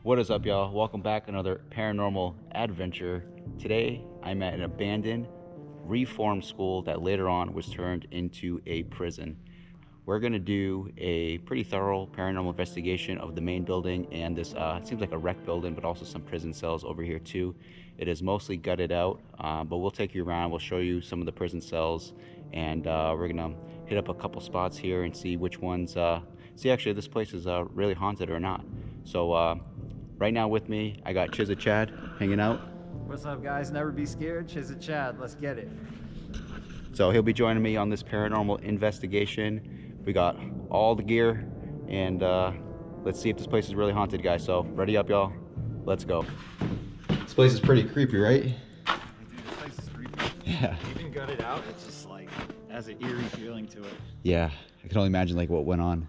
What is up, y'all? Welcome back to another paranormal adventure. Today, I'm at an abandoned, reformed school that later on was turned into a prison. We're gonna do a pretty thorough paranormal investigation of the main building and this, it seems like a rec building, but also some prison cells over here too. It is mostly gutted out, but we'll take you around. We'll show you some of the prison cells, and we're gonna hit up a couple spots here and see which ones, see actually if this place is really haunted or not. So right now with me, I got Chizza Chad hanging out. What's up, guys? Never be scared. Chizza Chad, let's get it. So he'll be joining me on this paranormal investigation. We got all the gear, and let's see if this place is really haunted, guys. So ready up, y'all. Let's go. This place is pretty creepy, right? Dude, this place is creepy. Yeah. Even gutted out, it's just like has an eerie feeling to it. Yeah, I can only imagine like what went on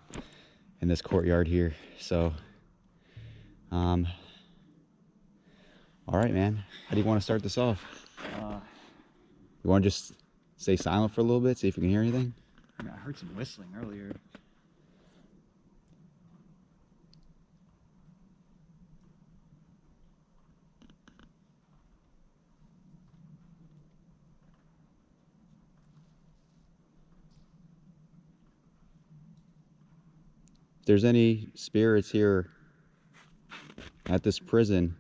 in this courtyard here. So, all right, man. How do you want to start this off? You want to just stay silent for a little bit, see if you can hear anything? I heard some whistling earlier. If there's any spirits here at this prison,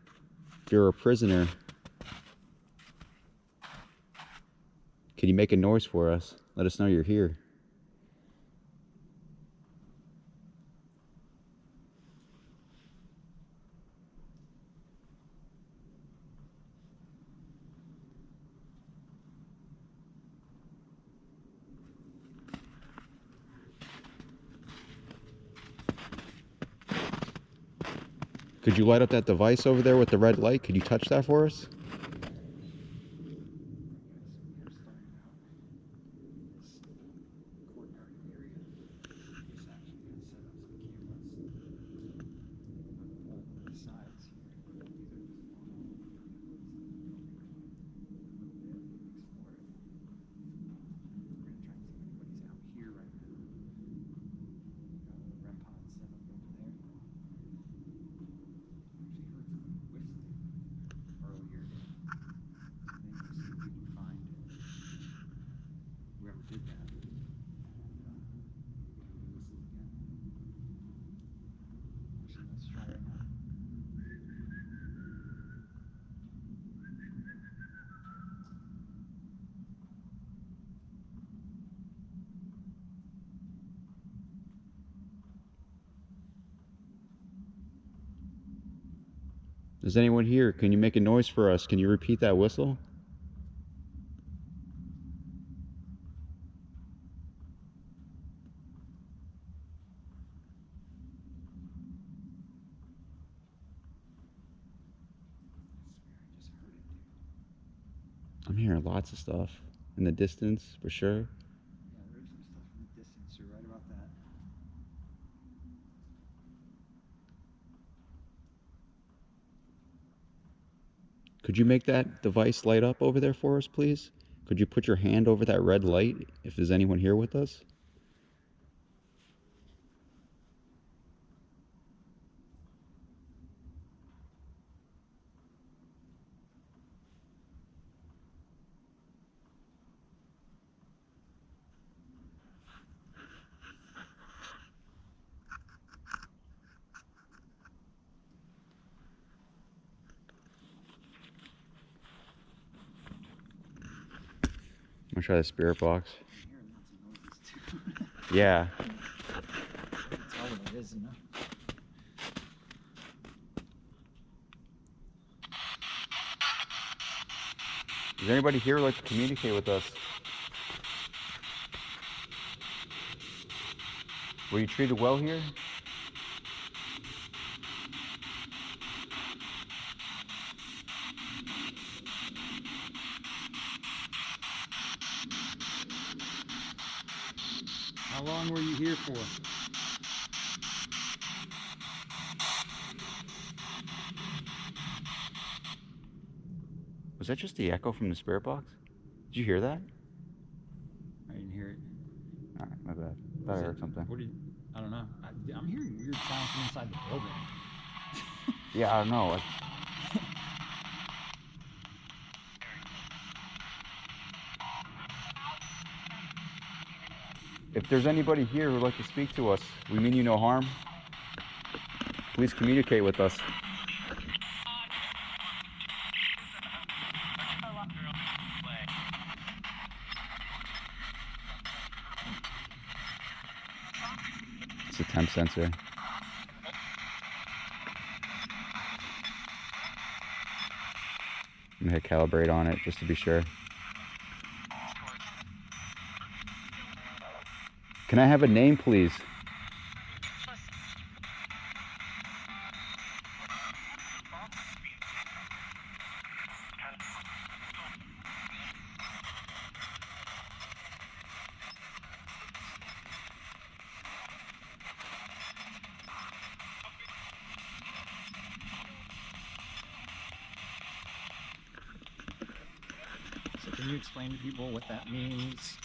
if you're a prisoner, can you make a noise for us? Let us know you're here. Could you light up that device over there with the red light? Could you touch that for us? Is anyone here? Can you make a noise for us? Can you repeat that whistle? I'm hearing lots of stuff in the distance, for sure. Yeah, there is some stuff in the distance. You're right about that. Could you make that device light up over there for us, please? Could you put your hand over that red light if there's anyone here with us? I'm gonna try the spirit box. I'm hearing lots of noises too. Yeah. I can tell what it is, you know. Is there anybody here who'd like to communicate with us? Were you treated well here? How long were you here for? Was that just the echo from the spirit box? Did you hear that? I didn't hear it. All right, my bad. Thought I heard something. I don't know. I'm hearing weird sounds from inside the building. Yeah, I don't know. If there's anybody here who'd like to speak to us, we mean you no harm. Please communicate with us. It's a temp sensor. I'm gonna hit calibrate on it just to be sure. Can I have a name, please? So can you explain to people what that means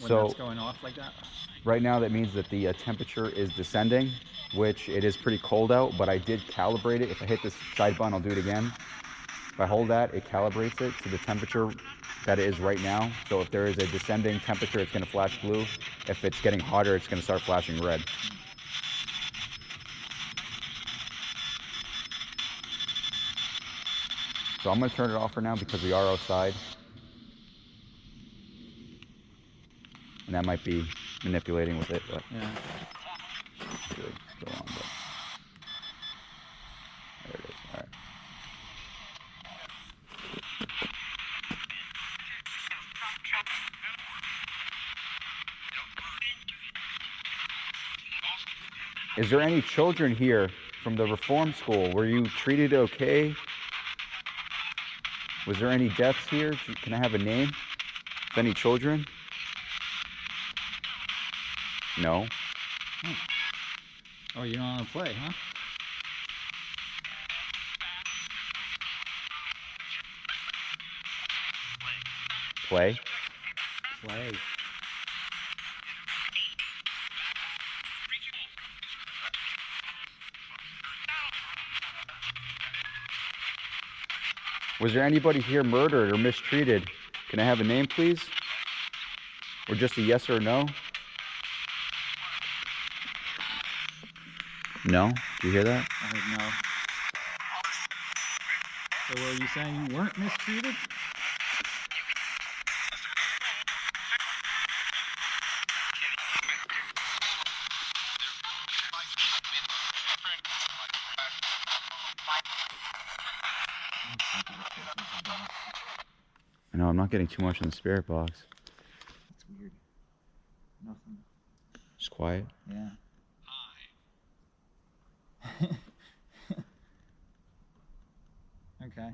when So- that's going off like that? Right now, that means that the temperature is descending, which it is pretty cold out, but I did calibrate it. If I hit this side button, I'll do it again. If I hold that, it calibrates it to the temperature that it is right now. So if there is a descending temperature, it's gonna flash blue. If it's getting hotter, it's gonna start flashing red. So I'm gonna turn it off for now because we are outside. And that might be manipulating with it, but Yeah. really still on, but there it is. All right. Is there any children here from the reform school? Were you treated okay? Was there any deaths here? Can I have a name? Any children? No. Oh, you don't want to play, huh? Play? Play. Was there anybody here murdered or mistreated? Can I have a name, please? Or just a yes or no? No? Do you hear that? I heard no. So are you saying you weren't mistreated? I know, I'm not getting too much in the spirit box. That's weird. Nothing. Just quiet. Yeah. Okay.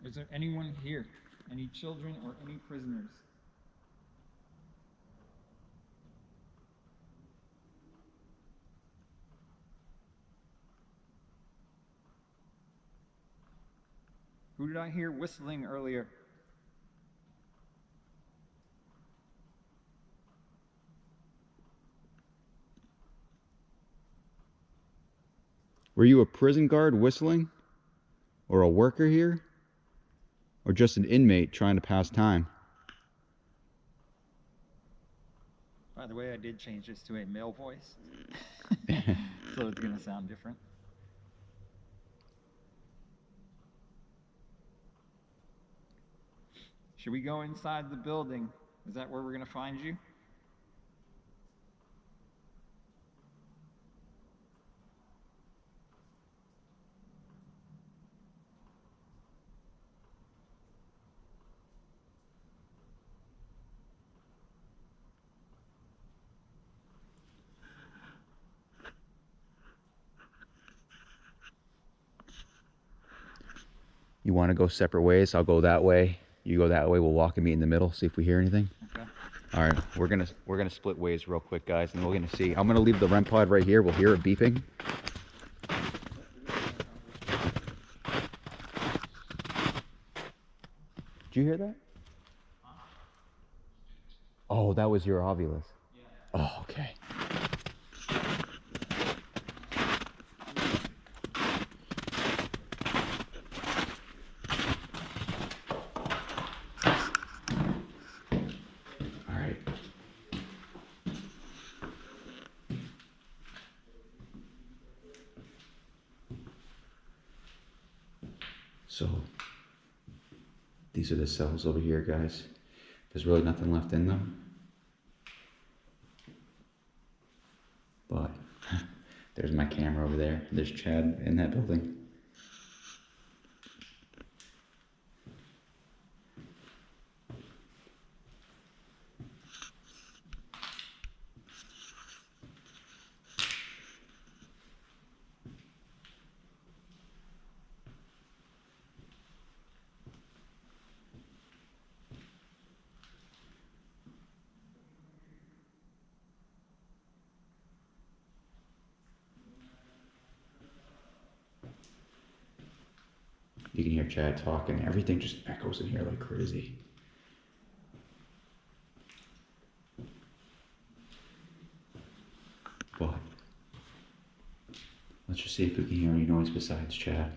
Is there anyone here? Any children or any prisoners? Who did I hear whistling earlier? Were you a prison guard whistling? Or a worker here? Or just an inmate trying to pass time? By the way, I did change this to a male voice. So it's going to sound different. Should we go inside the building? Is that where we're going to find you? You want to go separate ways? I'll go that way. You go that way. We'll walk and meet in the middle. See if we hear anything. Okay. All right, we're gonna split ways real quick, guys, and we're gonna see. I'm gonna leave the REM pod right here. We'll hear it beeping. Did you hear that? Oh, that was your ovulus. Oh, okay. All right. So these are the cells over here, guys. There's really nothing left in them. But there's my camera over there. There's Chad in that building. You can hear Chad talking. Everything just echoes in here like crazy. But let's just see if we can hear any noise besides Chad.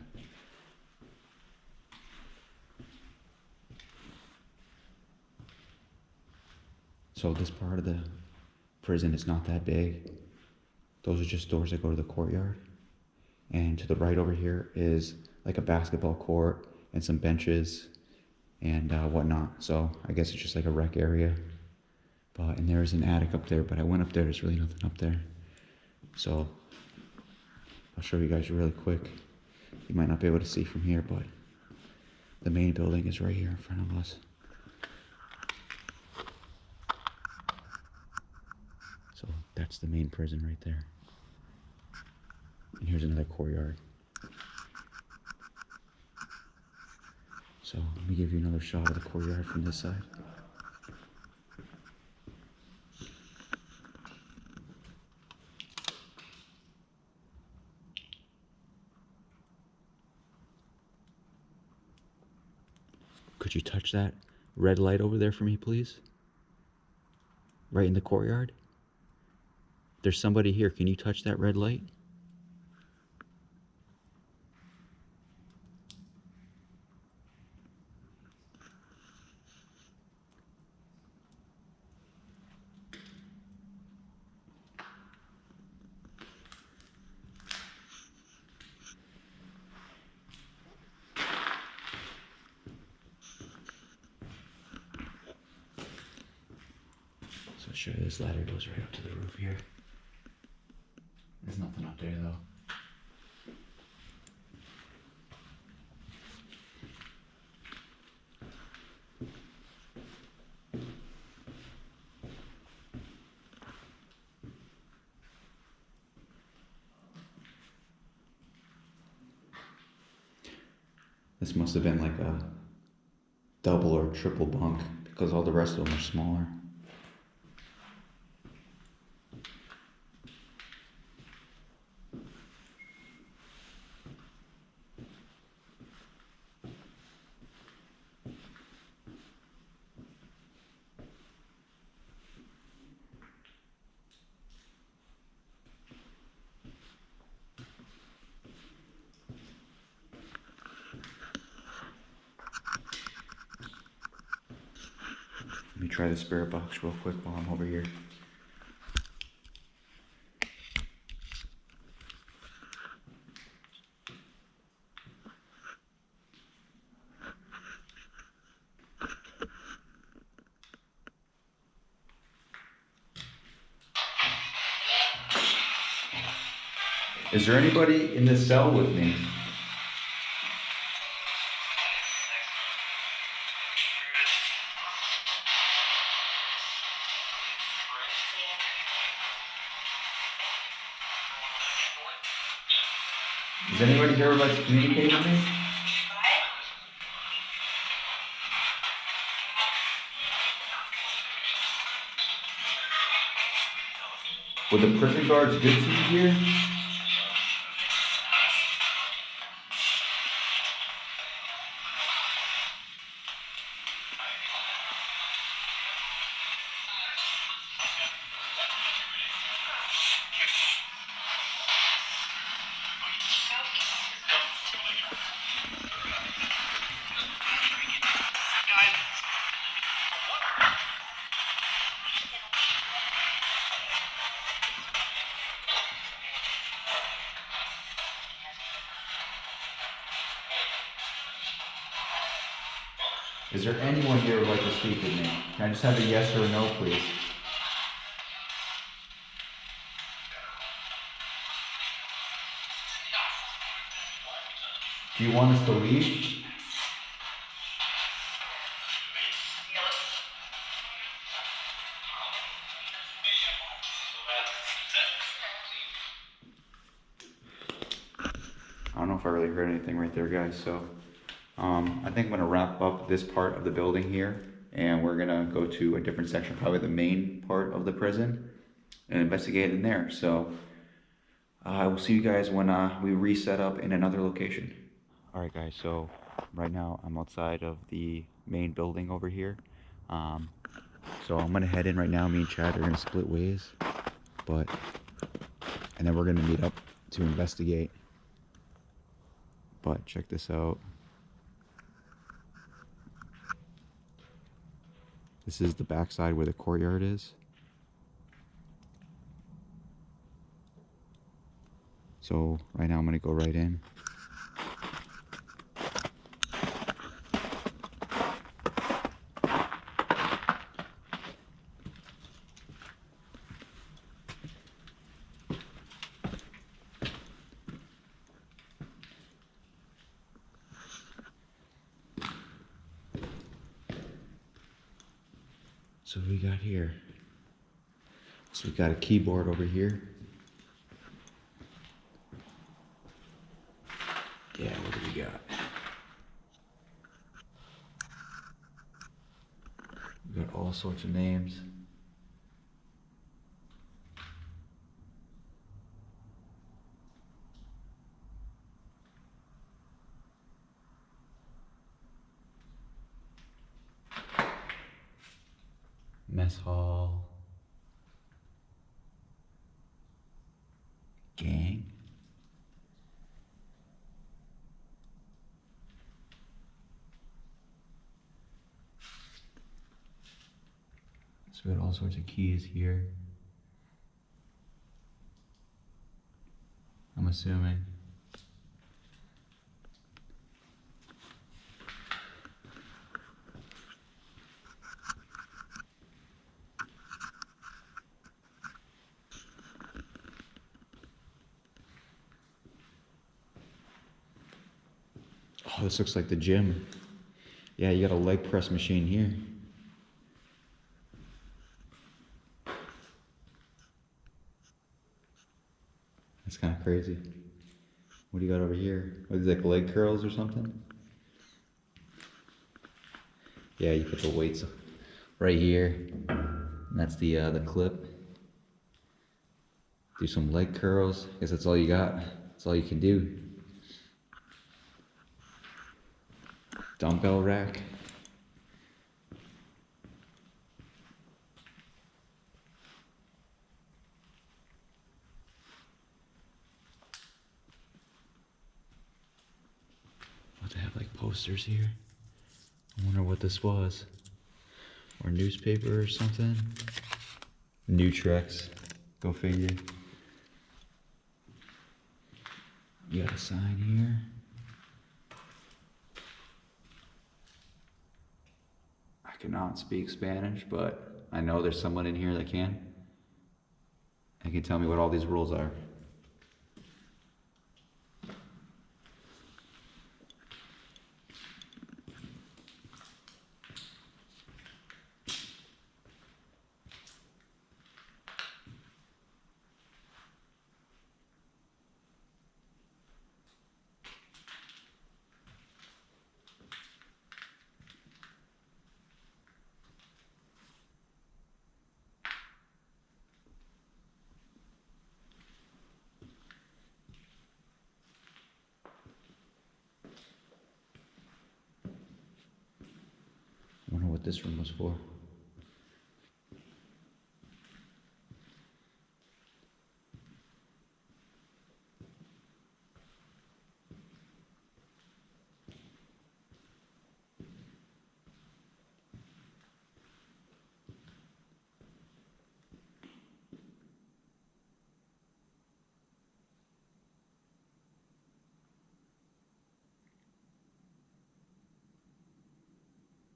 So this part of the prison is not that big. Those are just doors that go to the courtyard. And to the right over here is like a basketball court and some benches and whatnot. So I guess it's just like a rec area. And there is an attic up there, but I went up there, there's really nothing up there. So I'll show you guys really quick. You might not be able to see from here, but the main building is right here in front of us. So that's the main prison right there. And here's another courtyard. So let me give you another shot of the courtyard from this side. Could you touch that red light over there for me, please? Right in the courtyard. There's somebody here. Can you touch that red light? So I'll show you, this ladder goes right up to the roof here. There's nothing up there though. This must have been like a double or triple bunk because all the rest of them are smaller. Let me try the spirit box real quick while I'm over here. Is there anybody in this cell with me? Is anybody here who would like to communicate with me? Were the prison guards good to you here? Is there anyone here who would like to speak with me? Can I just have a yes or a no, please? Do you want us to leave? I don't know if I really heard anything right there, guys, so I think I'm going to wrap up this part of the building here, and we're going to go to a different section, probably the main part of the prison, and investigate in there. So I will see you guys when we reset up in another location. All right, guys, so right now I'm outside of the main building over here. So I'm going to head in right now. Me and Chad are going to split ways, and then we're going to meet up to investigate. But check this out. This is the backside where the courtyard is. So right now I'm gonna go right in. So what we got here? So we got a keyboard over here. Yeah, what do we got? We got all sorts of names. Mess hall. Gang. So we got all sorts of keys here. I'm assuming. Oh, this looks like the gym. Yeah, you got a leg press machine here. That's kind of crazy. What do you got over here? What is it, like leg curls or something? Yeah, you put the weights right here. And that's the clip. Do some leg curls. I guess that's all you got. That's all you can do. Dumbbell rack. What, they have like posters here? I wonder what this was. Or newspaper or something. Nutrex. Go figure. You got a sign here. I cannot speak Spanish, but I know there's someone in here that can. And can tell me what all these rules are. this room was for.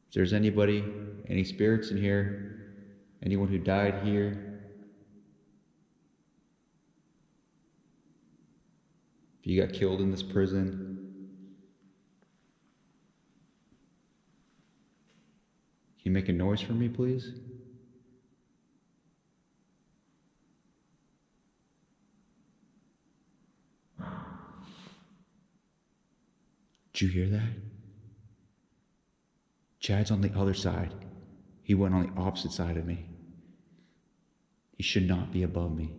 If there's anybody, any spirits in here, anyone who died here, if you got killed in this prison, can you make a noise for me, please? Did you hear that? Chad's on the other side. He went on the opposite side of me. He should not be above me.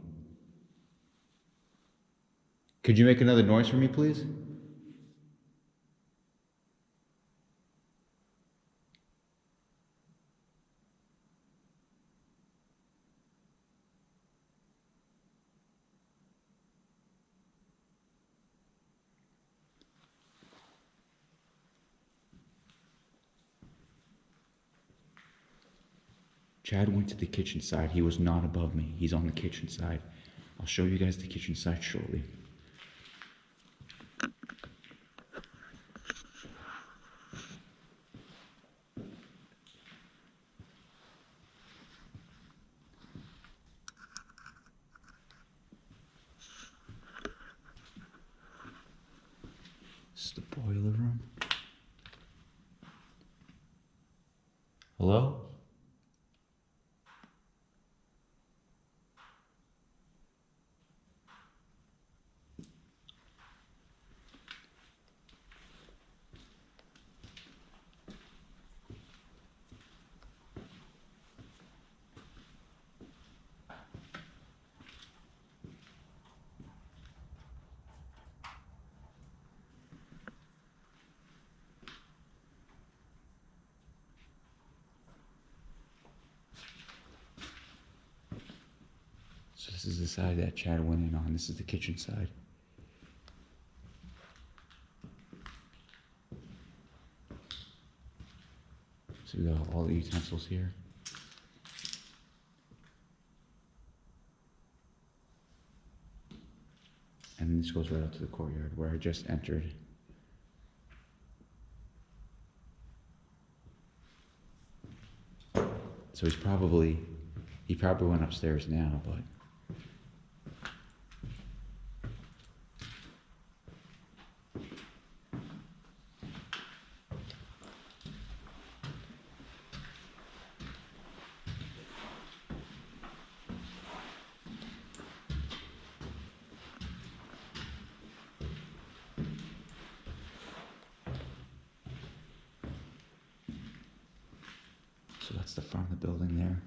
Could you make another noise for me, please? Chad went to the kitchen side. He was not above me. He's on the kitchen side. I'll show you guys the kitchen side shortly. This is the boiler room. Hello? So this is the side that Chad went in on. This is the kitchen side. So we got all the utensils here. And then this goes right out to the courtyard where I just entered. So he probably went upstairs now, but so that's the front of the building there.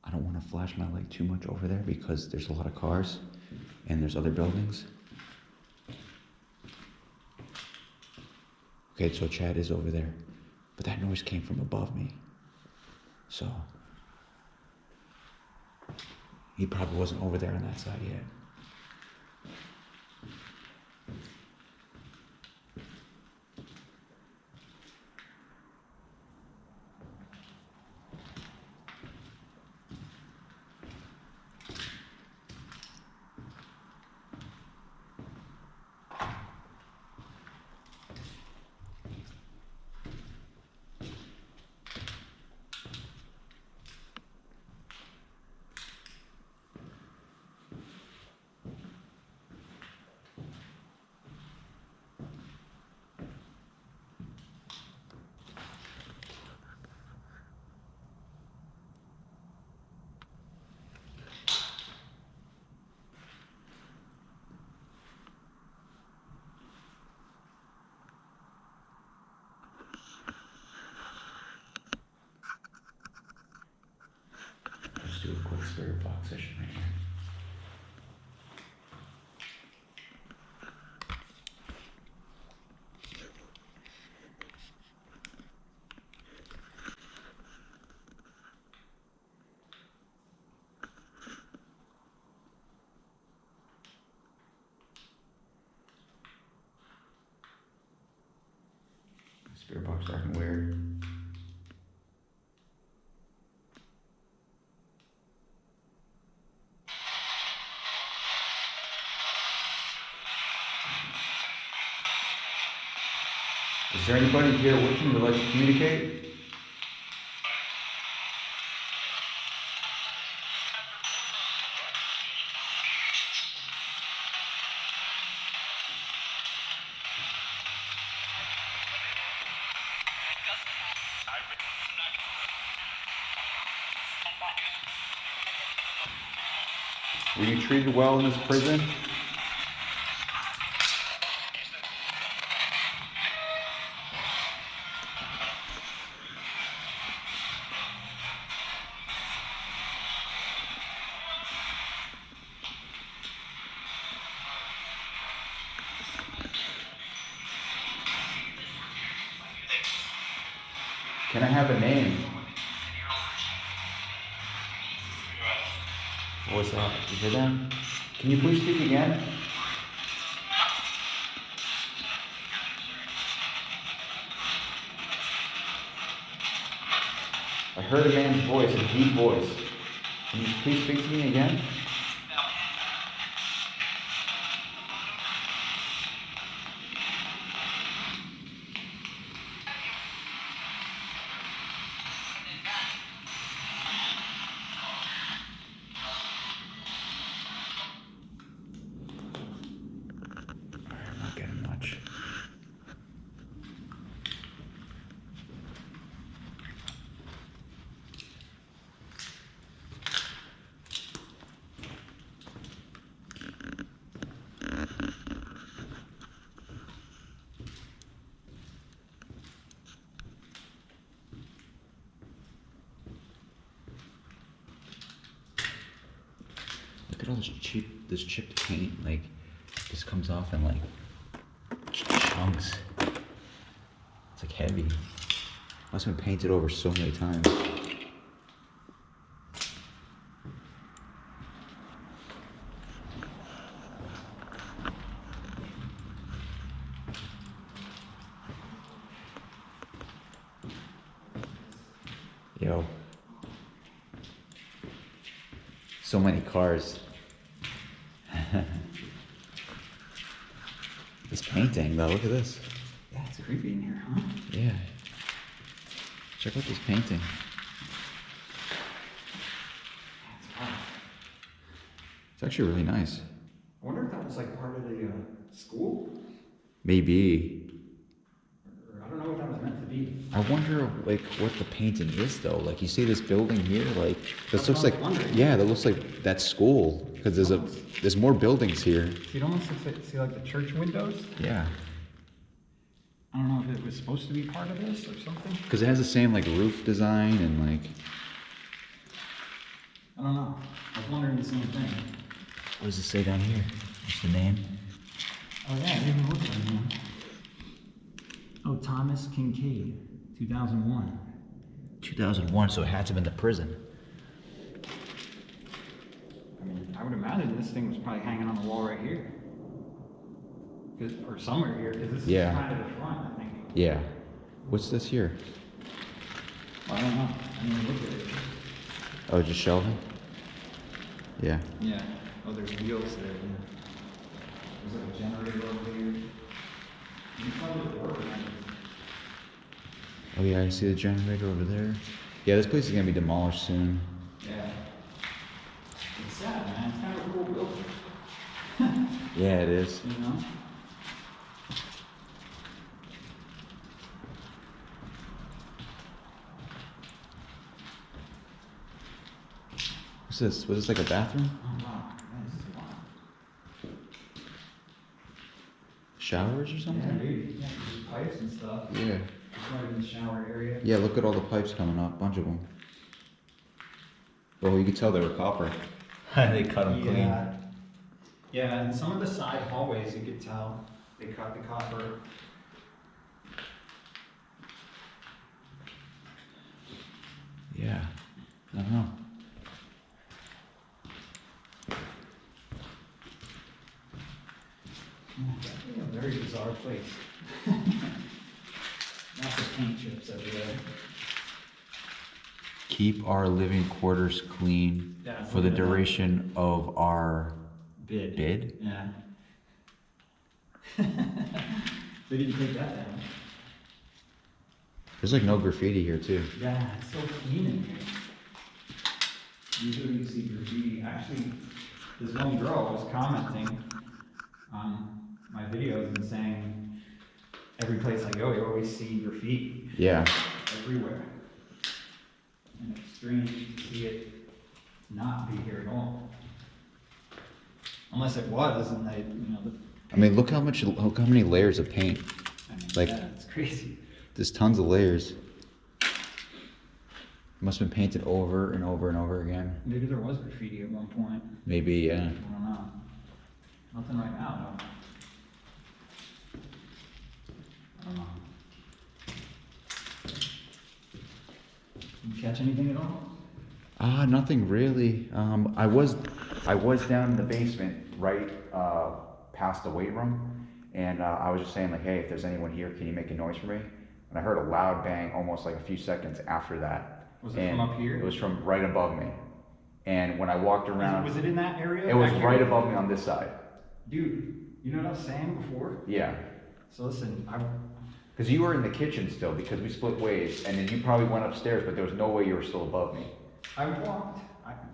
I don't want to flash my light too much over there because there's a lot of cars and there's other buildings. Okay, so Chad is over there, but that noise came from above me. So he probably wasn't over there on that side yet. Let's do a quick spirit box session right here. Spirit box dark and weird. Is there anybody here with me that would like to communicate? Were you treated well in this prison? Can I have a name? What's that? You hear that? Can you please speak again? I heard a man's voice, a deep voice. Can you please speak to me again? I'm not getting much. Look at all this chipped paint. Like, this comes off in like chunks. It's like heavy. Must have been painted over so many times. Yo. So many cars. This painting though, look at this. Yeah, it's creepy in here, huh? Yeah. Check out this painting. That's wild. It's actually really nice. I wonder if that was like part of the school? Maybe. Or I don't know what that was meant to be. I wonder like what the painting is though. Like you see this building here, like this That's looks what like, I was wondering. yeah, that looks like that school because there's more buildings here. It almost looks like, see like the church windows? Yeah, I don't know if it was supposed to be part of this or something. because it has the same like roof design and like. I don't know. I was wondering the same thing. What does it say down here? What's the name? Oh yeah, I didn't even look at it, man. Oh, Thomas Kincaid, 2001. 2001, so it had to have been the prison. I mean, I would imagine this thing was probably hanging on the wall right here. Or somewhere here, because this Yeah. is kind of the front, I think. Yeah. What's this here? I don't know. I didn't even look at it. Oh, just shelving? Yeah. Yeah. Oh, there's wheels there. Yeah. There's like a generator over here. You can probably work on it. Oh yeah, I see the generator over there. Yeah, this place is gonna be demolished soon. Yeah. It's sad, man. It's kind of a cool building. Yeah, it is. You know? What's this? Was this like a bathroom? Oh, wow. Man, this is wild. Showers or Yeah, something? dude. Yeah, there's pipes and stuff. Yeah. It's right in the shower area. Yeah, look at all the pipes coming up, bunch of them. Well, you could tell they were copper. They cut them Yeah. Yeah, and some of the side hallways you could tell they cut the copper. Yeah. I don't know. Yeah, definitely a very bizarre place. Not the paint chips everywhere. Keep our living quarters clean Yeah, for the look at that. duration of our bid? Yeah. They didn't take that down. There's like no graffiti here too. Yeah, it's so clean in here. Usually you see graffiti. Actually, this one girl was commenting on my videos and saying, every place I go, you always see graffiti Yeah. everywhere. And it's strange to see it not be here at all. Unless it was, and they, I mean, look how many layers of paint. I mean, Like- yeah, it's crazy. There's tons of layers. Must have been painted over and over and over again. Maybe there was graffiti at one point. Maybe, yeah. I don't know. Nothing right now, though. I don't know. You catch anything at all? Nothing really. I was down in the basement, right past the weight room, and I was just saying like, hey, if there's anyone here, can you make a noise for me? And I heard a loud bang almost like a few seconds after that. Was it from up here? It was from right above me. And when I walked around, Was it in that area? it was back here? right above me on this side. Dude, you know what I was saying before? Yeah. So listen, Because you were in the kitchen still, because we split ways, and then you probably went upstairs, but there was no way you were still above me.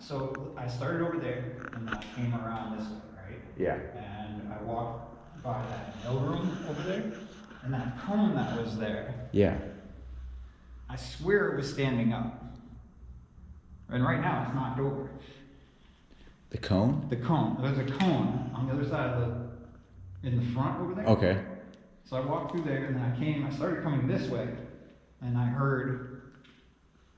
so I started over there, and then I came around this way, right? Yeah. And I walked by that mail room over there, and that cone that was there, Yeah. I swear it was standing up. And right now it's knocked over. The cone? The cone, there's a cone on the other side of in the front over there. Okay. So I walked through there, and then I started coming this way, and I heard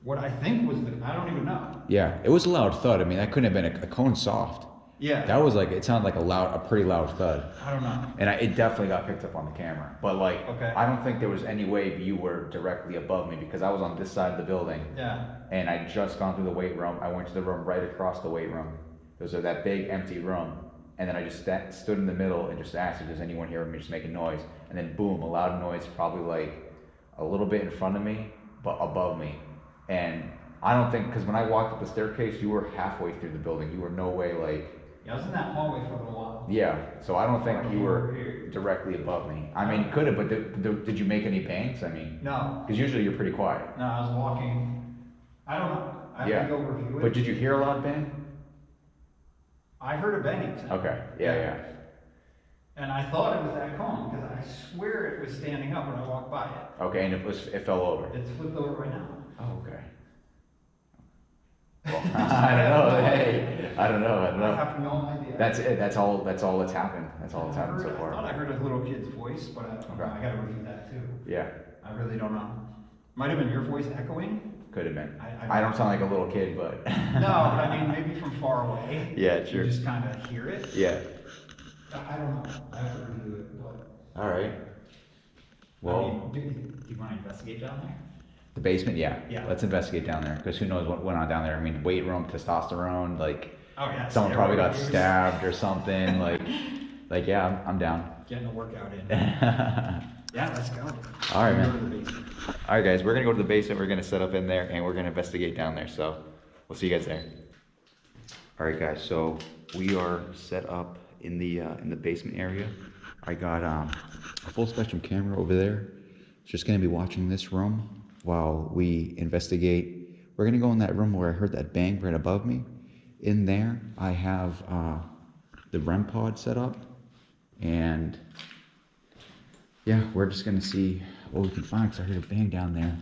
what I think was I don't even know. Yeah, it was a loud thud. I mean, that couldn't have been a cone soft. Yeah. That was like, it sounded like a pretty loud thud. I don't know. And it definitely got picked up on the camera. But like, Okay. I don't think there was any way you were directly above me because I was on this side of the building. Yeah. And I just gone through the weight room. I went to the room right across the weight room. There was that big empty room. And then I just stood in the middle and just asked if there's anyone here with me just making noise. And then boom, a loud noise, probably like a little bit in front of me, but above me. And I don't think, because when I walked up the staircase, you were halfway through the building. You were no way like. Yeah, I was in that hallway for a little while. Yeah, so I don't think you were directly above me. I mean, you could have, but did you make any bangs? I mean, No. because usually you're pretty quiet. No, I was walking. I don't know. I Yeah. have to go review it. But did you hear a loud bang? I heard a banging sound. Okay, yeah. And I thought it was that cone because I swear it was standing up when I walked by it. Okay, and it fell over. It's flipped over right now. Oh, okay. Well, I don't know. Hey, I don't know. I have no idea. That's it. That's all that's happened. That's all that's happened so I far. thought I heard a little kid's voice, but I don't know. I gotta review that too. Yeah, I really don't know. Might have been your voice echoing. could have been. I I don't sound like a little kid, but. No, but I mean maybe from far away. Yeah, sure. You just kind of hear it. Yeah. I don't know. I have to review it. But All right. Well. I mean, do you want to investigate down there? The basement, yeah. Yeah. Let's investigate down there because who knows what went on down there. I mean, weight room, testosterone, like Oh yeah. someone probably got steroids. stabbed or something. like yeah, I'm down. Getting a workout in. All Yeah, let's go. right, We'll man. go to the basement. right, guys, we're gonna go to the basement. We're gonna set up in there and we're gonna investigate down there. So we'll see you guys there. All right, guys. So we are set up in the basement area. I got a full spectrum camera over there. It's just gonna be watching this room while we investigate. We're gonna go in that room where I heard that bang right above me. In there, I have the REM pod set up, and yeah, we're just gonna see what we can find because I heard a bang down there.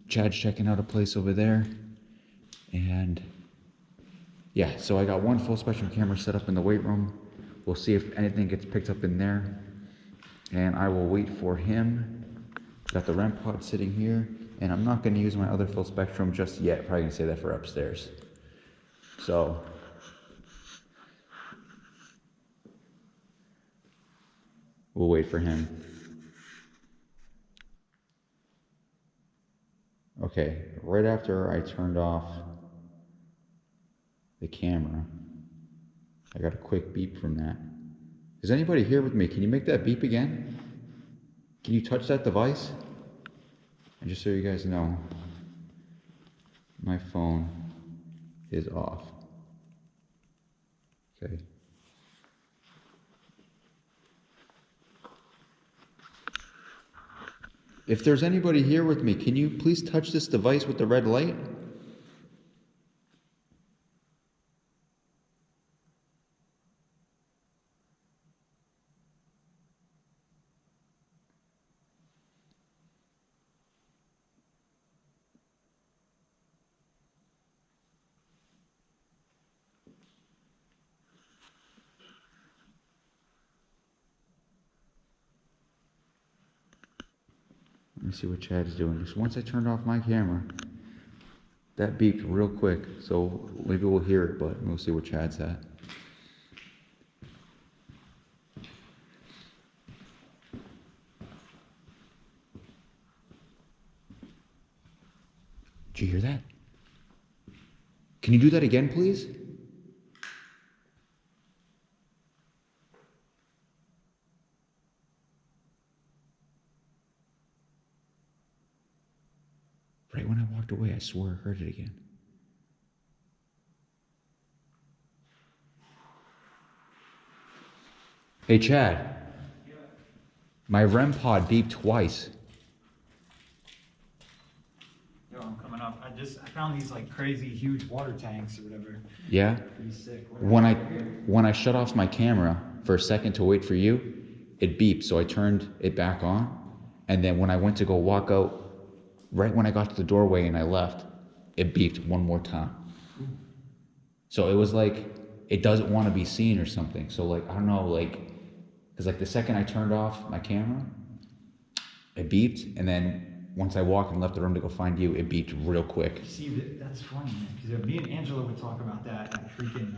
Chad's checking out a place over there, and yeah, so I got one full spectrum camera set up in the weight room. We'll see if anything gets picked up in there, and I will wait for him. Got the REM pod sitting here, and I'm not going to use my other full spectrum just yet. Probably going to save that for upstairs. So we'll wait for him. Okay, right after I turned off the camera, I got a quick beep from that. Is anybody here with me? Can you make that beep again? Can you touch that device? And just so you guys know, my phone is off. Okay. If there's anybody here with me, can you please touch this device with the red light? Let me see what Chad's doing. Just once I turned off my camera, that beeped real quick. So maybe we'll hear it, but we'll see what Chad's at. Did you hear that? Can you do that again, please? Right when I walked away, I swore I heard it again. Hey, Chad. My REM pod beeped twice. Yo, I'm coming up. I found these like crazy huge water tanks or whatever. Yeah? Pretty sick. When I shut off my camera for a second to wait for you, it beeped, so I turned it back on. And then when I went to go walk out, right when I got to the doorway and I left, it beeped one more time. So it was like, it doesn't want to be seen or something. So like, I don't know, like, because like the second I turned off my camera, it beeped. And then once I walked and left the room to go find you, it beeped real quick. See, that's funny, man, because me and Angela would talk about that at freaking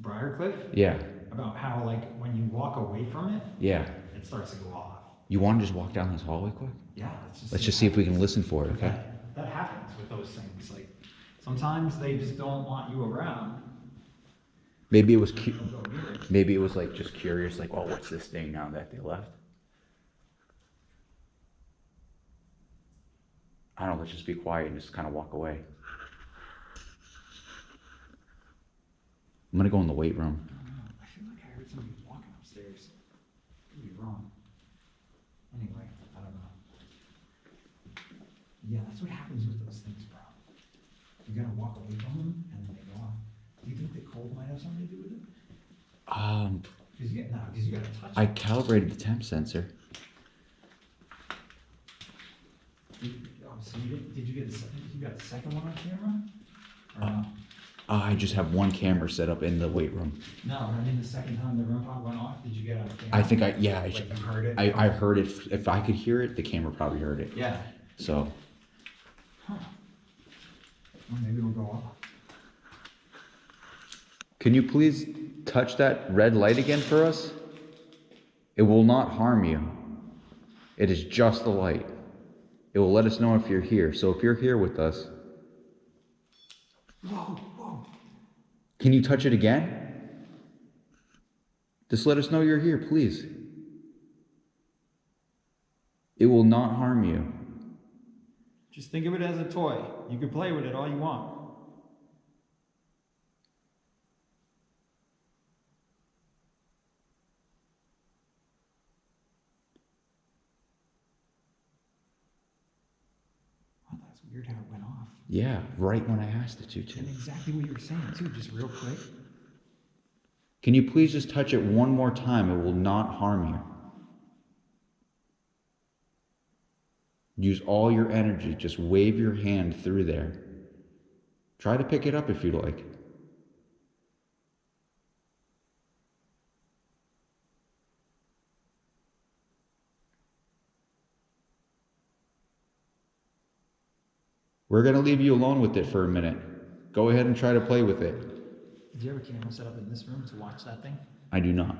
Briarcliff. Yeah. About how, like, when you walk away from it, Yeah. it starts to go off. You want to just walk down this hallway quick? Yeah, Let's just see if we can listen for it, okay? That happens with those things. Like, sometimes they just don't want you around. Maybe it was maybe it was like just curious, like, oh, what's this thing now that they left? I don't know, let's just be quiet and just kind of walk away. I'm gonna go in the weight room. I don't know. I feel like I heard somebody walking upstairs. Could be wrong. Anyway, I don't know. Yeah, that's what happens with those things, bro. You gotta walk away from them and then they go off. Do you think the cold might have something to do with it? Because you gotta touch I it. calibrated the temp sensor. So did you get you got the second one on camera? Or no? I just have one camera set up in the weight room. No, I mean the second time the REM pod went off, did you get it on camera? I think Like you heard it? I heard it. If I could hear it, the camera probably heard it. Yeah. So. Huh. Well, maybe it'll go off. Can you please touch that red light again for us? It will not harm you. It is just the light. It will let us know if you're here. So if you're here with us, Whoa. can you touch it again? Just let us know you're here, please. It will not harm you. Just think of it as a toy. You can play with it all you want. Wow, that's weird how it went off. Yeah, right when I asked it to, too. And exactly what you were saying, too, just real quick. Can you please just touch it one more time? It will not harm you. Use all your energy. Just wave your hand through there. Try to pick it up if you like. We're going to leave you alone with it for a minute. Go ahead and try to play with it. Did you have a camera set up in this room to watch that thing? I do not.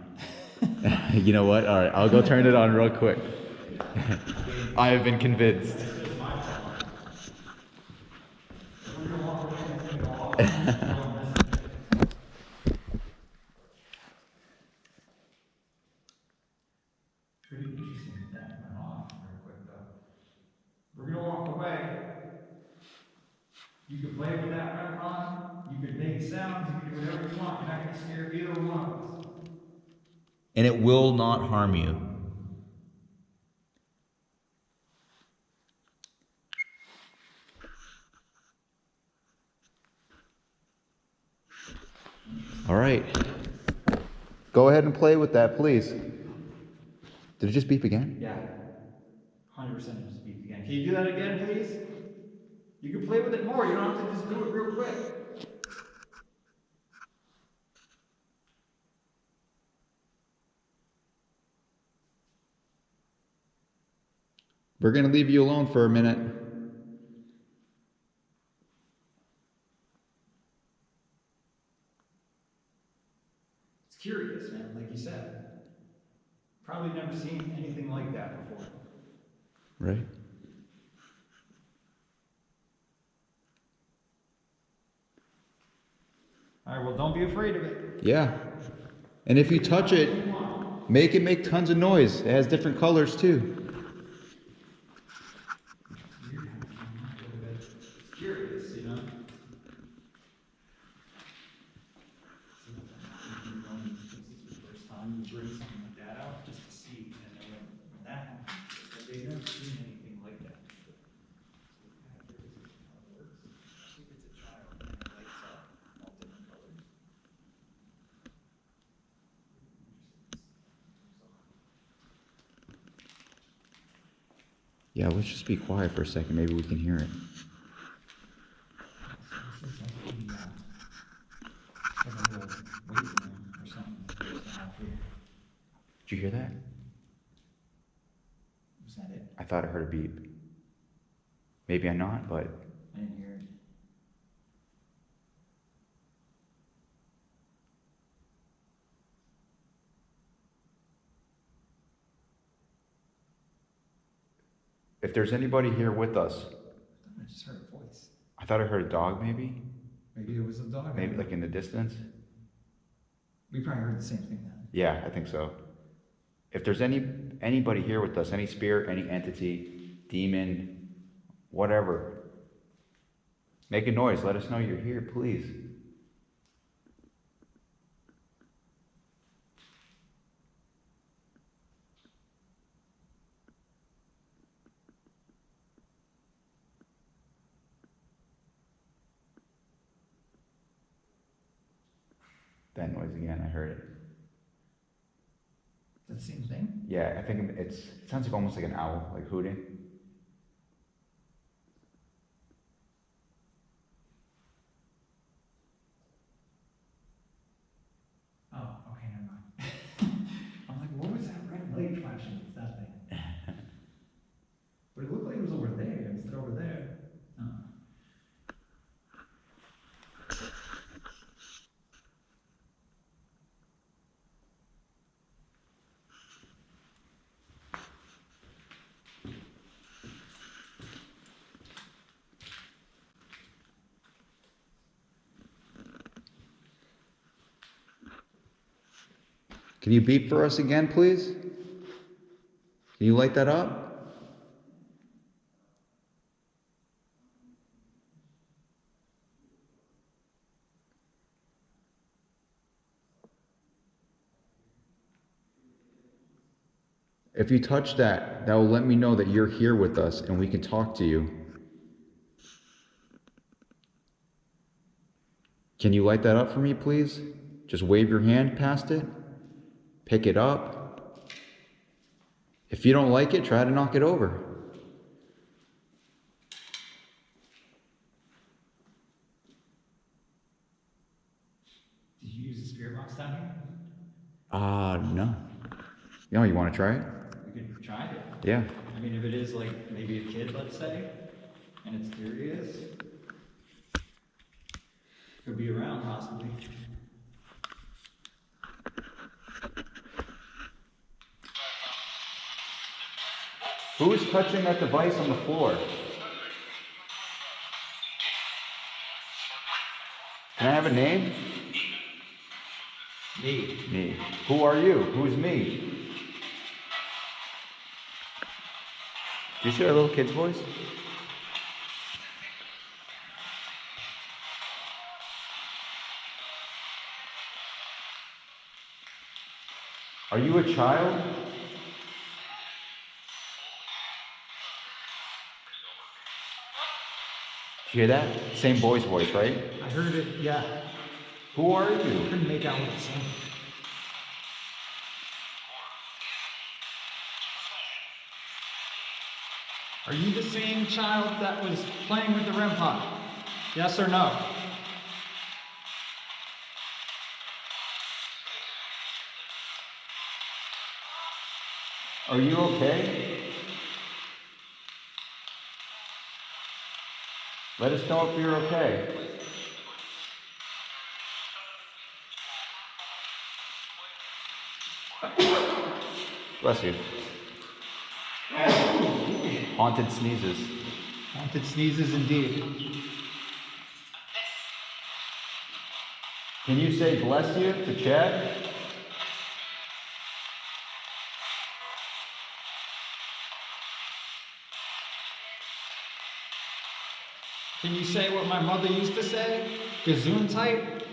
You know what? All right, I'll go turn it on real quick. I have been convinced. Pretty interesting that went off. You could play with that REM pod, you could make sounds, you could do whatever you want. You're not going to scare either one of us. And it will not harm you. All right. Go ahead and play with that, please. Did it just beep again? Yeah. 100% just beep again. Can you do that again, please? You can play with it more. You don't have to just do it real quick. We're going to leave you alone for a minute. It's curious, man, like you said. Probably never seen anything like that before. Right. All right, well, don't be afraid of it. Yeah. And if you touch it, make it make tons of noise. It has different colors too. It's curious, you know? First time you bring something like that out just to see, and then when that happens, they've never seen anything like that before. So it's kind of curious how it works. Especially if it's a child and it lights up all different colors. Yeah, let's just be quiet for a second. Maybe we can hear it. This is like a little weight room or something that goes down here. Did you hear that? Was that it? I thought I heard a beep. Maybe I'm not, but I didn't hear it. if there's anybody here with us, I just heard a voice. I thought I heard a dog maybe. Maybe it was a dog. Maybe like in the distance. We probably heard the same thing then. Yeah, I think so. If there's anybody here with us, any spirit, any entity, demon, whatever, make a noise. Let us know you're here, please. That noise again, I heard it. That same thing? Yeah, I think it sounds like almost like an owl, like hooting. Oh, okay, never mind. I'm like, what was that red light flashing? It's that thing. But it looked like it was over there instead of over there. Oh. Can you beep for us again, please? Can you light that up? If you touch that, that will let me know that you're here with us and we can talk to you. Can you light that up for me, please? Just wave your hand past it. Pick it up. If you don't like it, try to knock it over. Did you use the spirit box down here? No. No, you want to try it? We could try it. Yeah. I mean, if it is like maybe a kid, let's say, and it's curious, could be around possibly. Who is touching that device on the floor? Can I have a name? Me. Me. Who are you? Who's me? Do you see our little kid's voice? Are you a child? Did you hear that? Same boy's voice, right? I heard it, yeah. Who are I you? couldn't make out what it's saying. Are you the same child that was playing with the REM pod? Yes or no? Are you okay? Let us know if you're okay. Bless you. Haunted sneezes. Haunted sneezes indeed. Can you say bless you to Chad? Can you say what my mother used to say? Gazoon type?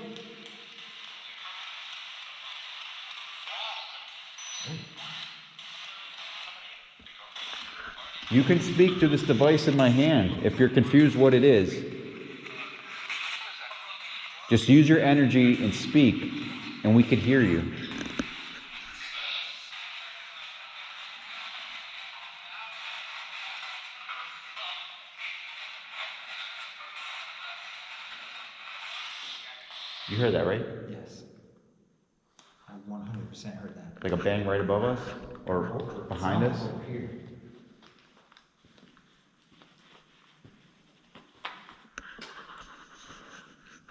You can speak to this device in my hand if you're confused what it is. Just use your energy and speak, and we can hear you. You heard that, right? Yes. I 100% heard that. Like a bang right above us? Or behind us? Over here.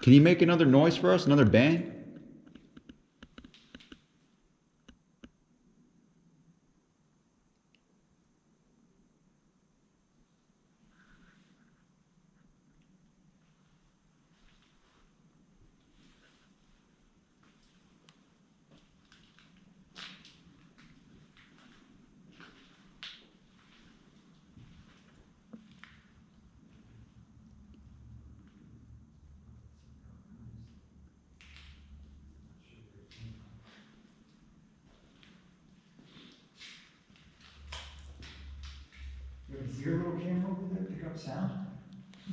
Can you make another noise for us? Another bang? Does your little camera over there pick up sound?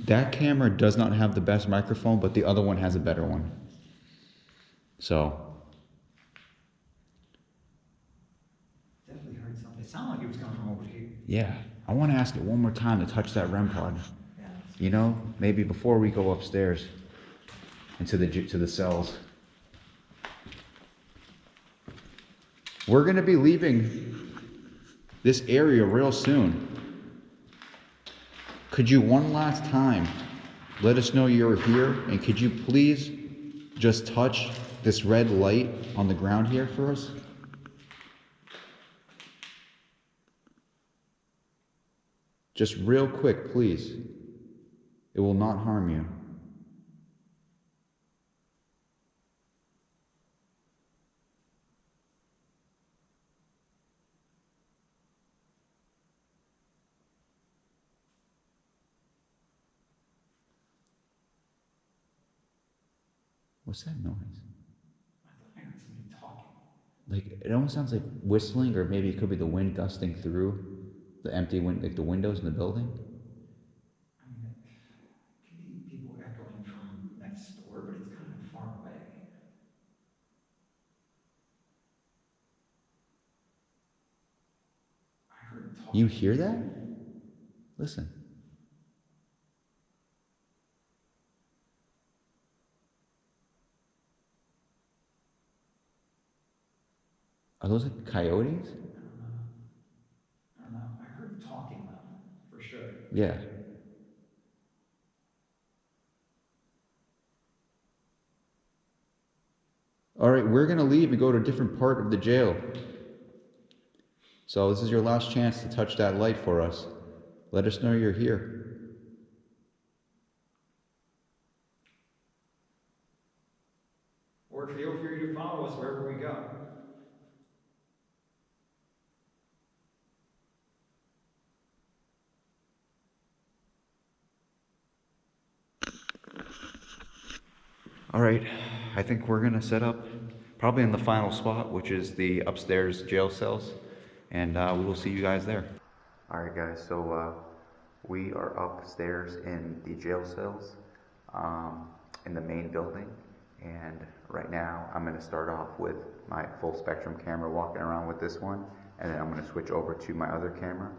That camera does not have the best microphone, but the other one has a better one. So, Definitely heard something. It sounded like it was coming from over here. yeah. I want to ask it one more time to touch that REM pod. Yeah. You know, maybe before we go upstairs into the cells. We're going to be leaving this area real soon. Could you one last time let us know you're here, and could you please just touch this red light on the ground here for us? Just real quick, please. It will not harm you. What's that noise? I thought I heard somebody talking. Like, it almost sounds like whistling, or maybe it could be the wind gusting through the empty like the windows in the building. I mean, it could be people echoing from next door, but it's kind of far away. I heard him talking. You hear that? Listen. Are those like coyotes? I don't know. I heard him talking though, for sure. Yeah. All right, we're going to leave and go to a different part of the jail. So this is your last chance to touch that light for us. Let us know you're here. Or feel free to follow us wherever we go. All right, I think we're going to set up probably in the final spot, which is the upstairs jail cells, and we will see you guys there. All right, guys, so we are upstairs in the jail cells in the main building, and right now I'm going to start off with my full spectrum camera, walking around with this one, and then I'm going to switch over to my other camera.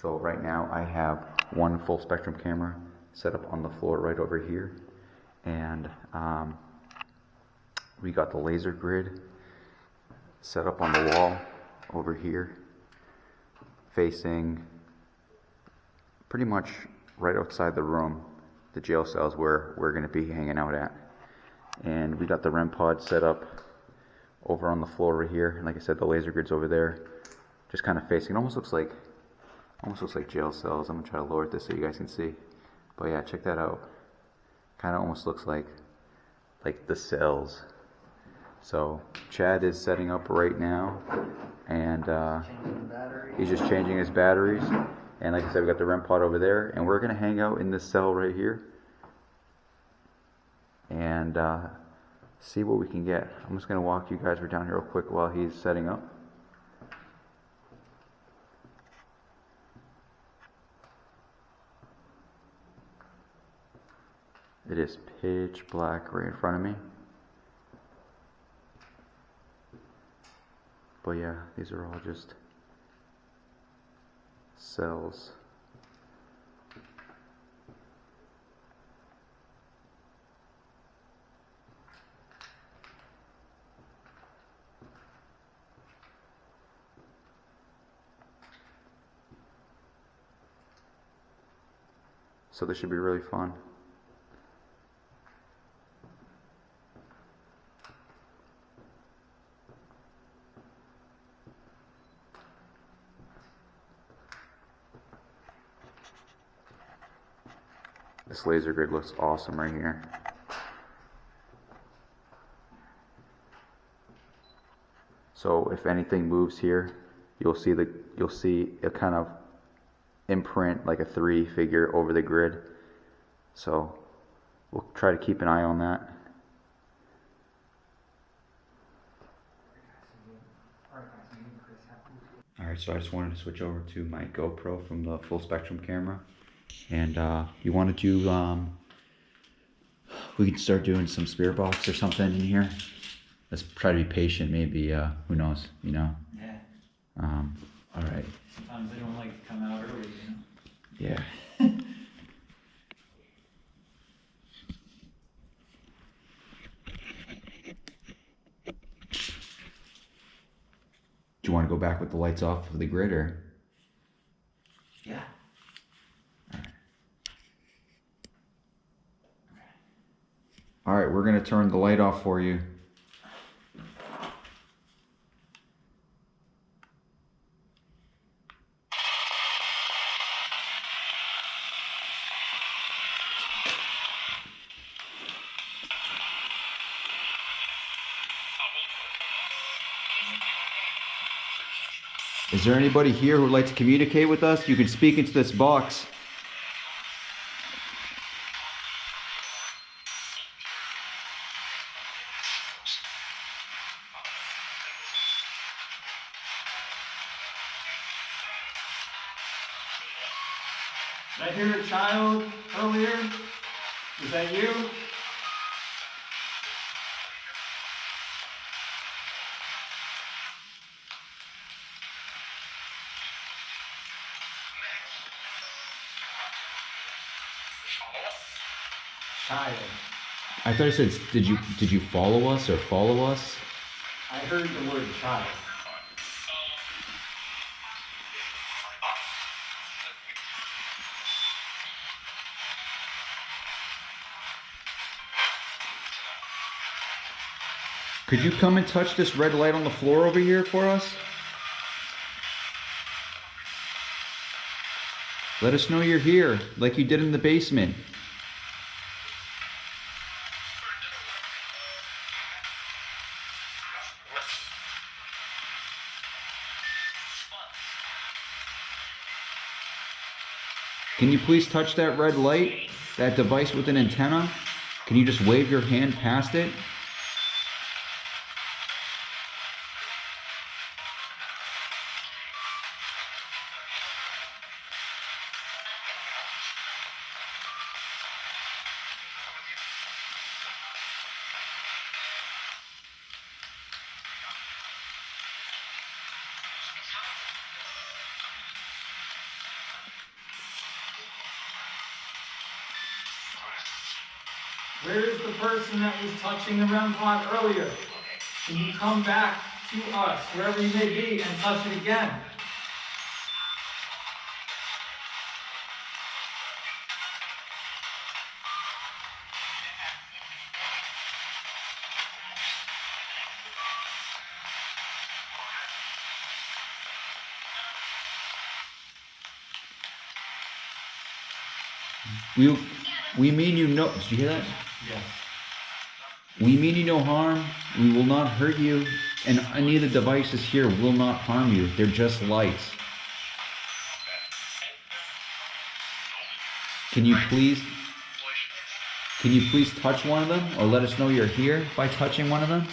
So right now I have one full spectrum camera set up on the floor right over here, and we got the laser grid set up on the wall over here, facing pretty much right outside the room, the jail cells where we're going to be hanging out at. And we got the REM pod set up over on the floor right here. And like I said, the laser grid's over there, just kind of facing. It almost looks like jail cells. I'm gonna try to lower this so you guys can see. But yeah, check that out. Kind of almost looks like the cells. So Chad is setting up right now, and he's just changing his batteries. And like I said, we got the REM pod over there, and we're gonna hang out in this cell right here and see what we can get. I'm just gonna walk you guys down here real quick while he's setting up. It is pitch black right in front of me. But yeah, these are all just cells. So this should be really fun. This laser grid looks awesome right here. So if anything moves here, you'll see a kind of imprint, like a 3 figure over the grid. So we'll try to keep an eye on that. Alright, so I just wanted to switch over to my GoPro from the full spectrum camera. And you wanted to, we could start doing some spirit box or something in here. Let's try to be patient, maybe, who knows, you know? Yeah. Alright. Sometimes they don't like to come out early, you know? Yeah. Do you want to go back with the lights off of the grid, or? Yeah. All right, we're gonna turn the light off for you. Is there anybody here who would like to communicate with us? You can speak into this box. Did I hear a child earlier? Was that you? Child. I thought it said, did you follow us or follow us? I heard the word child. Could you come and touch this red light on the floor over here for us? Let us know you're here, like you did in the basement. Can you please touch that red light, that device with an antenna? Can you just wave your hand past it? Where is the person that was touching the REM pod earlier? Can you come back to us, wherever you may be, and touch it again? We mean you no. Did you hear that? Yes. We mean you no harm. We will not hurt you, and any of the devices here will not harm you. They're just lights. Can you please touch one of them, or let us know you're here by touching one of them?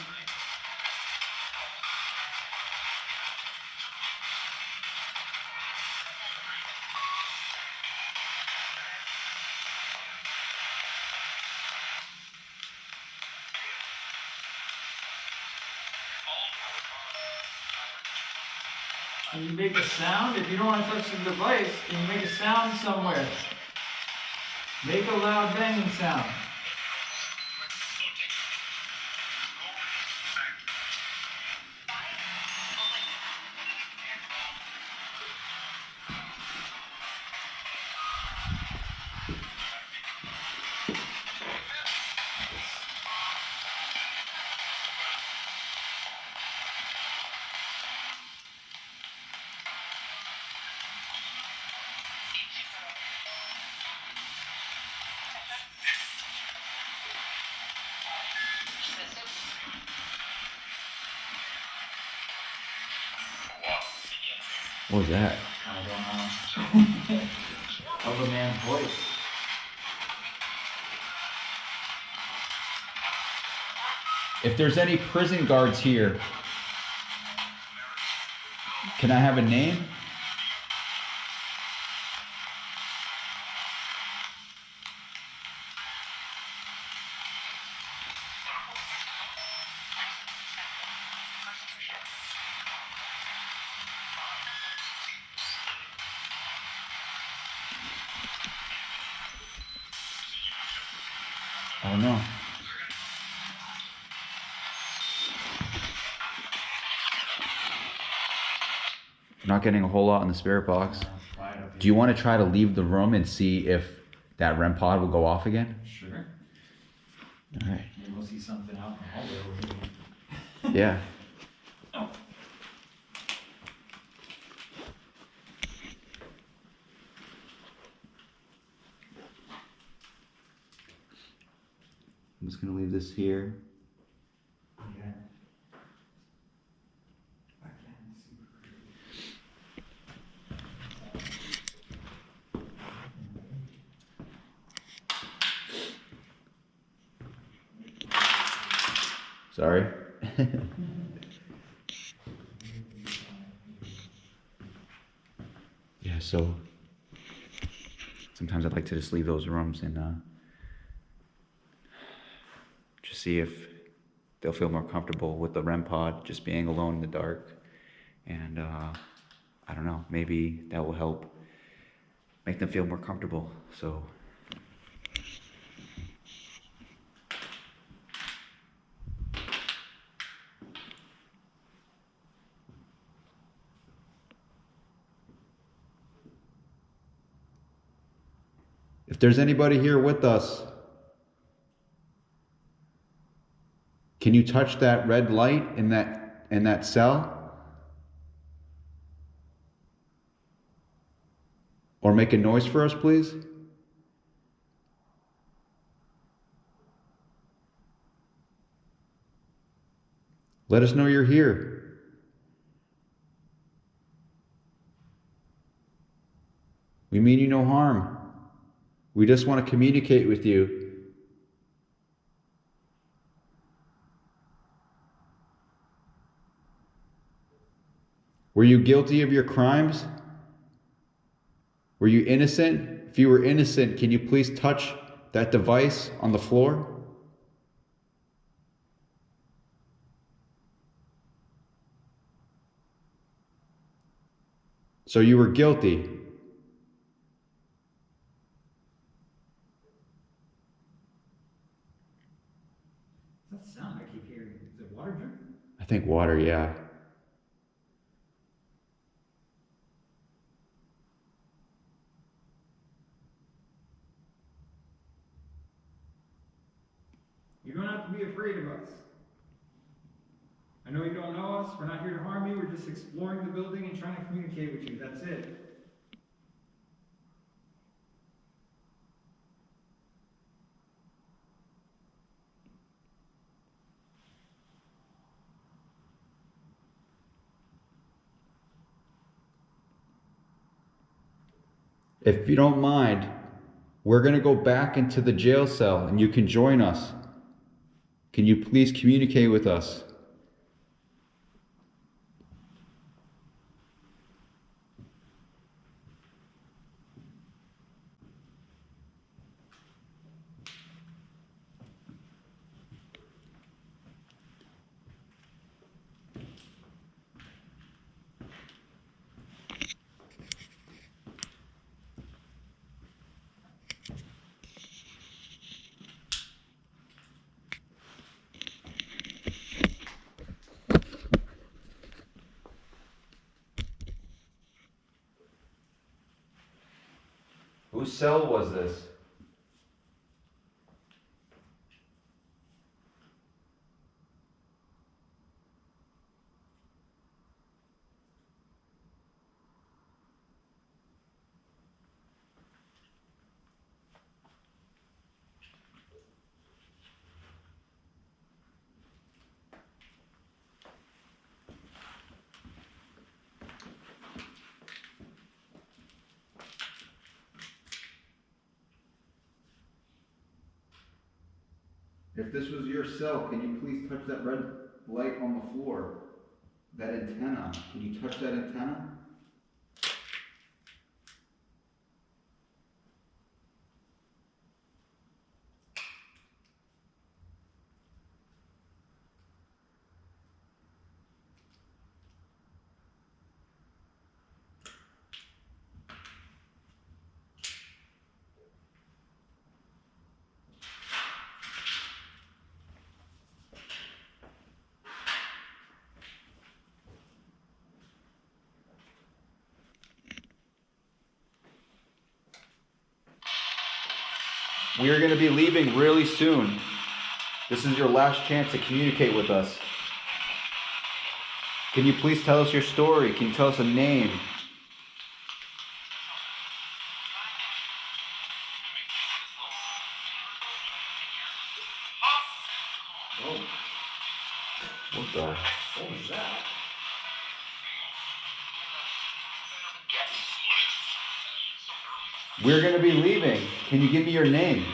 Can you make a sound? If you don't want to touch the device, can you make a sound somewhere? Make a loud banging sound. What was that? I don't know. Of a man's voice. If there's any prison guards here, can I have a name? I don't know. I'm not getting a whole lot in the spirit box. Do you want to try to leave the room and see if that REM pod will go off again? Sure. All right. Maybe we'll see something out in the hallway. Yeah. Oh. I'm just gonna leave this here. Yeah. Sorry. Yeah, so sometimes I'd like to just leave those rooms and just see if they'll feel more comfortable with the REM pod, just being alone in the dark. And I don't know, maybe that will help make them feel more comfortable. So if there's anybody here with us, can you touch that red light in that cell? Or make a noise for us, please? Let us know you're here. We mean you no harm. We just want to communicate with you. Were you guilty of your crimes? Were you innocent? If you were innocent, can you please touch that device on the floor? So you were guilty. What's that sound I keep hearing? Is it water dripping? I think water, yeah. You don't have to be afraid of us. I know you don't know us. We're not here to harm you. We're just exploring the building and trying to communicate with you. That's it. If you don't mind, we're going to go back into the jail cell and you can join us. Can you please communicate with us? Whose cell was this? If this was your cell, can you please touch that red light on the floor? That antenna. Can you touch that antenna? We are going to be leaving really soon. This is your last chance to communicate with us. Can you please tell us your story? Can you tell us a name? Oh, What the? what was that? We're going to be leaving. Can you give me your name?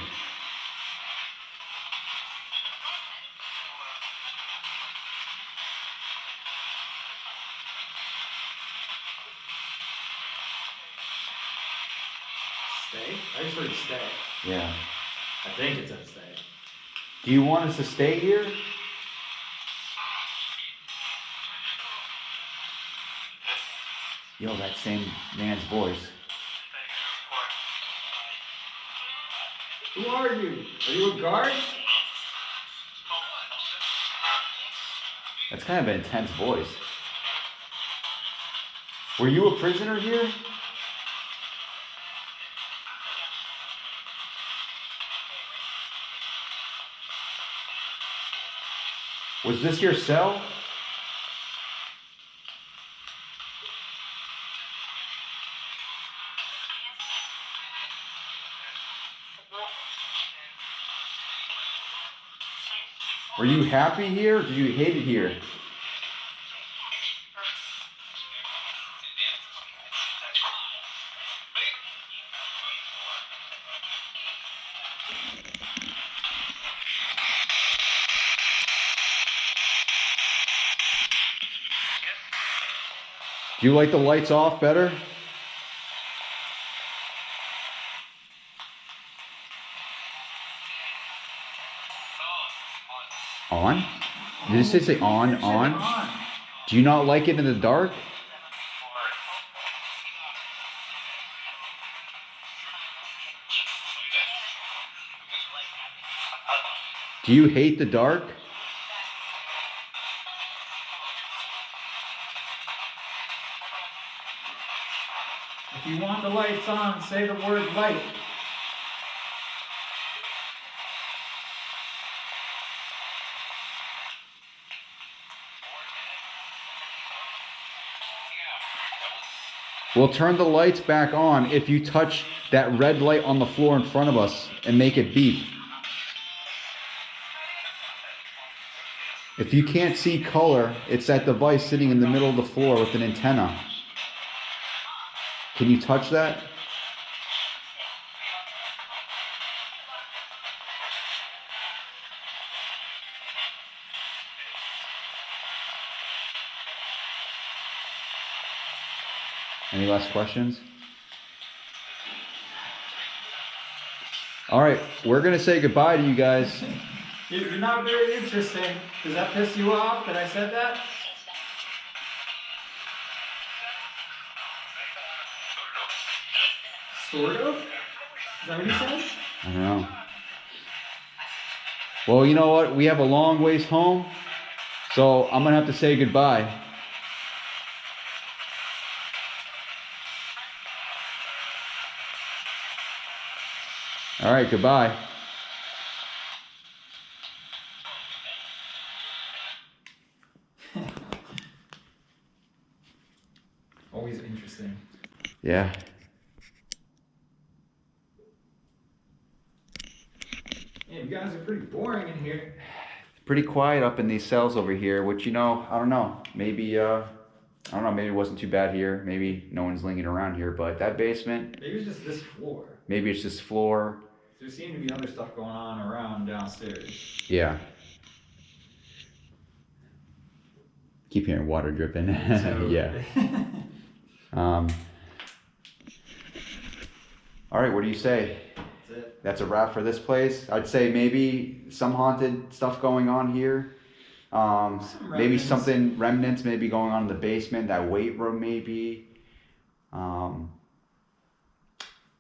Stay? I just heard stay. Yeah. I think it said stay. Do you want us to stay here? Yo, that same man's voice. Who are you? Are you a guard? That's kind of an intense voice. Were you a prisoner here? Was this your cell? Were you happy here or did you hate it here? Do you like the lights off better? On? Did it say on, on? Do you not like it in the dark? Do you hate the dark? want the lights on, say the word light. We'll turn the lights back on if you touch that red light on the floor in front of us and make it beep. If you can't see color, it's that device sitting in the middle of the floor with an antenna. Can you touch that? Any last questions? All right, we're gonna say goodbye to you guys. You're not very interesting. Does that piss you off that I said that? Sort of? Is that what you said? I don't know. Well, you know what? We have a long ways home, so I'm gonna have to say goodbye. All right, goodbye. Always interesting. Yeah. Yeah, you guys are pretty boring in here. Pretty quiet up in these cells over here, which, you know, I don't know. Maybe, I don't know, maybe it wasn't too bad here. Maybe no one's lingering around here, but that basement, Maybe it's just this floor. maybe it's just floor. There seemed to be other stuff going on around downstairs. Yeah. Keep hearing water dripping. So, yeah. All right, what do you say? That's it. That's a wrap for this place. I'd say maybe some haunted stuff going on here. Maybe something remnants maybe going on in the basement, that weight room maybe.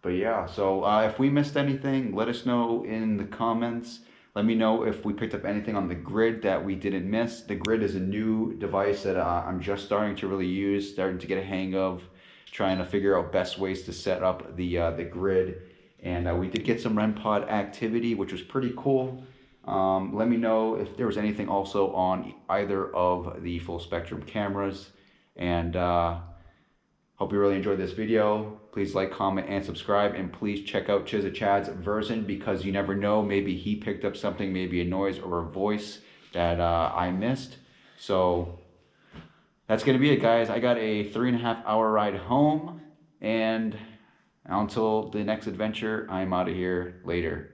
But yeah, so if we missed anything, let us know in the comments. Let me know if we picked up anything on the grid that we didn't miss. The grid is a new device that I'm just starting to really use, starting to get a hang of, trying to figure out best ways to set up the grid. And we did get some REM pod activity, which was pretty cool. Let me know if there was anything also on either of the full spectrum cameras. And hope you really enjoyed this video. Please like, comment, and subscribe. And please check out Chizza Chad's version, because you never know, maybe he picked up something, maybe a noise or a voice that I missed. So that's going to be it, guys. I got a 3.5-hour ride home. And until the next adventure, I'm out of here. Later.